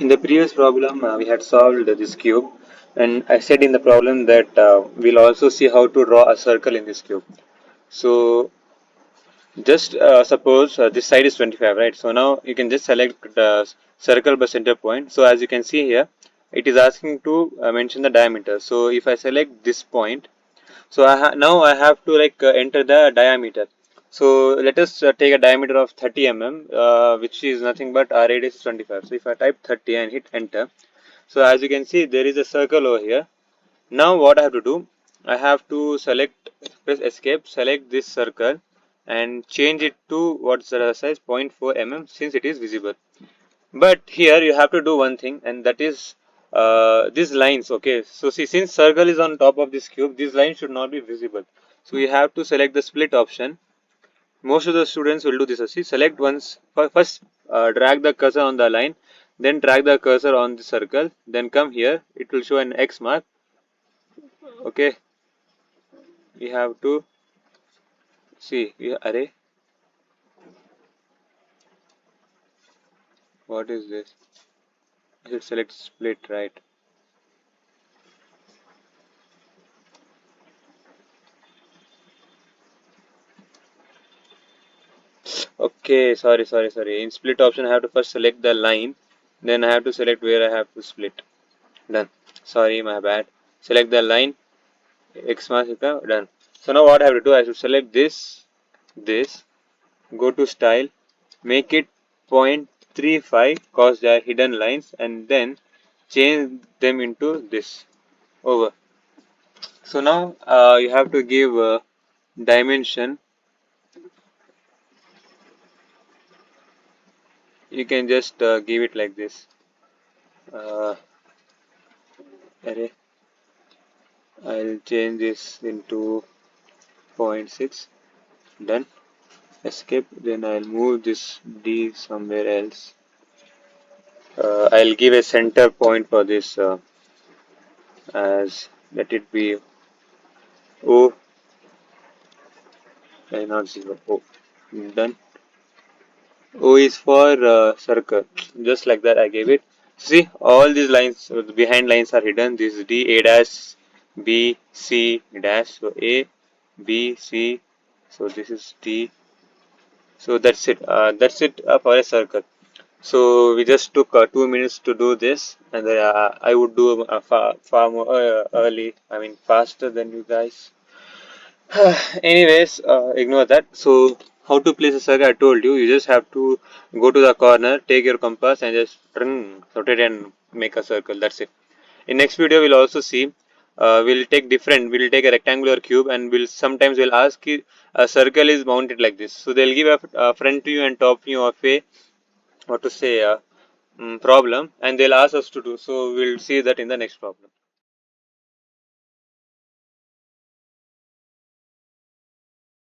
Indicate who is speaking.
Speaker 1: In the previous problem, we had solved this cube, and I said in the problem that we'll also see how to draw a circle in this cube. So, just suppose this side is 25, right? So now you can just select the circle by center point. So as you can see here, it is asking to mention the diameter. So if I select this point, so now I have to enter the diameter. So let us take a diameter of 30 mm, which is nothing but our radius is 25. So if I type 30 and hit enter, so as you can see there is a circle over here. Now what I have to do, I have to press escape, select this circle and change it to what's the size 0.4 mm since it is visible. But here you have to do one thing, and that is these lines. Okay, so see, since circle is on top of this cube, these lines should not be visible. So you have to select the split option. Most of the students will do this. See, select once, first drag the cursor on the line, then drag the cursor on the circle, then come here, it will show an X mark. Okay, you have to see, array, what is this? You should select split, right? Okay, sorry. In split option, I have to first select the line, then I have to select where I have to split. Done. Sorry, my bad. Select the line, X mark, done. So now what I have to do, I should select this, go to style, make it 0.35 cause they are hidden lines, and then change them into this over. So now you have to give dimension. You can just give it like this. Uh, array. I'll change this into zero point 0.6. Done. Escape. Then I'll move this D somewhere else. I'll give a center point for this as let it be O and not 0. O. Done. O is for circle. Just like that I gave it. See, all these lines, behind lines are hidden. This is D, A dash, B, C dash. So A, B, C. So this is D. So that's it. That's it for a circle. So we just took 2 minutes to do this, and I would do far more early. I mean faster than you guys. Anyways, ignore that. So how to place a circle? I told you. You just have to go to the corner, take your compass, and just rotate and make a circle. That's it. In next video, we'll also see. We'll take different. We'll take a rectangular cube, and we'll ask you, a circle is mounted like this. So they'll give a front view and top view of a what to say problem, and they'll ask us to do. So we'll see that in the next problem.